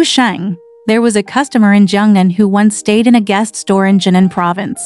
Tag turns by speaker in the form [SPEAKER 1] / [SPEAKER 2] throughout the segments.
[SPEAKER 1] Gu Sheng. There was a customer in Jiangnan who once stayed in a guest store in Jinan province.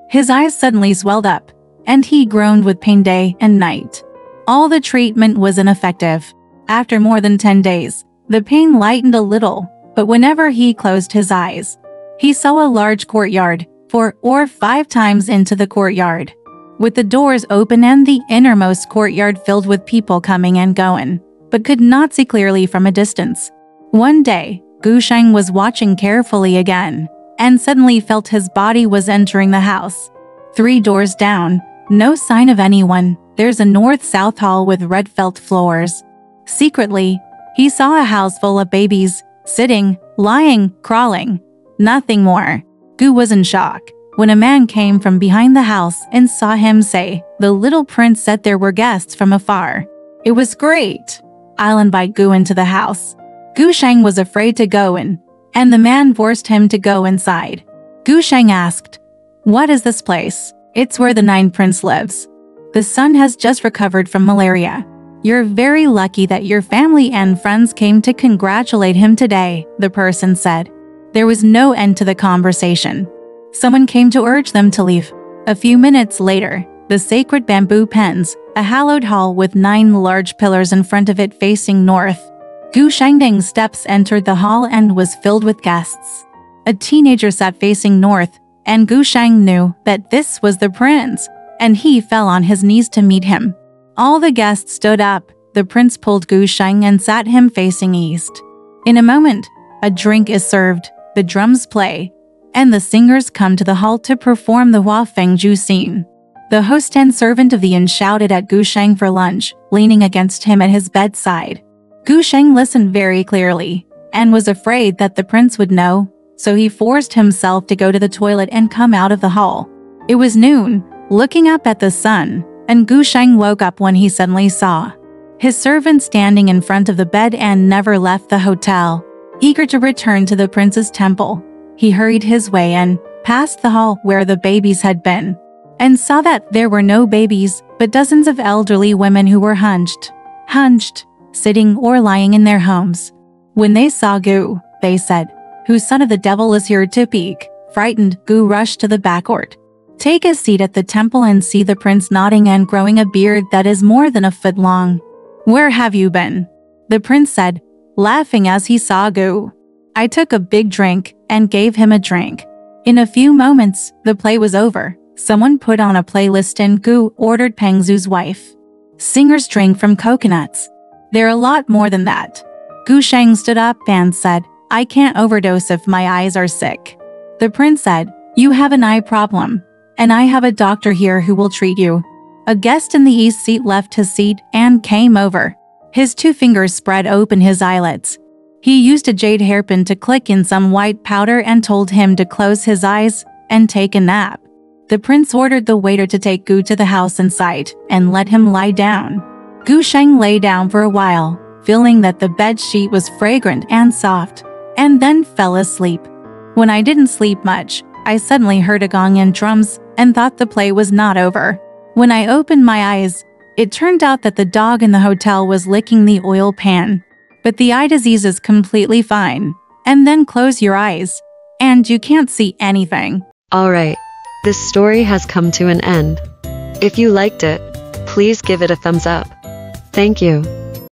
[SPEAKER 1] His eyes suddenly swelled up, and he groaned with pain day and night. All the treatment was ineffective. After more than 10 days, the pain lightened a little, but whenever he closed his eyes, he saw a large courtyard, 4 or 5 times into the courtyard, with the doors open and the innermost courtyard filled with people coming and going, but could not see clearly from a distance. One day, Gu Sheng was watching carefully again, and suddenly felt his body was entering the house. 3 doors down, no sign of anyone. There's a north-south hall with red felt floors. Secretly, he saw a house full of babies, sitting, lying, crawling. Nothing more. Gu was in shock when a man came from behind the house and saw him say, "The little prince said there were guests from afar." It was great. I'll invite Gu into the house. Gu Sheng was afraid to go in, and the man forced him to go inside. Gu Sheng asked, "What is this place?" "It's where the 9th prince lives. The son has just recovered from malaria. You're very lucky that your family and friends came to congratulate him today," the person said. There was no end to the conversation. Someone came to urge them to leave. A few minutes later, the sacred bamboo pens, a hallowed hall with 9 large pillars in front of it facing north. Gu Shengding's steps entered the hall and was filled with guests. A teenager sat facing north, and Gu Sheng knew that this was the prince, and he fell on his knees to meet him. All the guests stood up. The prince pulled Gu Sheng and sat him facing east. In a moment, a drink is served, the drums play, and the singers come to the hall to perform the Hua Feng Ju scene. The host and servant of the inn shouted at Gu Sheng for lunch, leaning against him at his bedside. Gu Sheng listened very clearly, and was afraid that the prince would know, so he forced himself to go to the toilet and come out of the hall. It was noon, looking up at the sun, and Gu Sheng woke up when he suddenly saw his servant standing in front of the bed and never left the hotel. Eager to return to the prince's temple, he hurried his way in, past the hall where the babies had been, and saw that there were no babies, but dozens of elderly women who were hunched, sitting or lying in their homes. When they saw Gu, they said, "Whose son of the devil is here to peek?" Frightened, Gu rushed to the back court. "Take a seat at the temple and see the prince nodding and growing a beard that is more than a foot long." "Where have you been?" the prince said, laughing as he saw Gu. "I took a big drink and gave him a drink." In a few moments, the play was over. Someone put on a playlist and Gu ordered Pengzu's wife. Singers drink from coconuts. There are a lot more than that. Gu Sheng stood up and said, "I can't overdose if my eyes are sick." The prince said, "You have an eye problem, and I have a doctor here who will treat you." A guest in the east seat left his seat and came over. His 2 fingers spread open his eyelids. He used a jade hairpin to click in some white powder and told him to close his eyes and take a nap. The prince ordered the waiter to take Gu to the house inside and let him lie down. Gu Sheng lay down for a while, feeling that the bed sheet was fragrant and soft, and then fell asleep. "When I didn't sleep much, I suddenly heard a gong and drums and thought the play was not over. When I opened my eyes, it turned out that the dog in the hotel was licking the oil pan. But the eye disease is completely fine. And then close your eyes, and you can't see anything."
[SPEAKER 2] Alright, this story has come to an end. If you liked it, please give it a thumbs up. Thank you.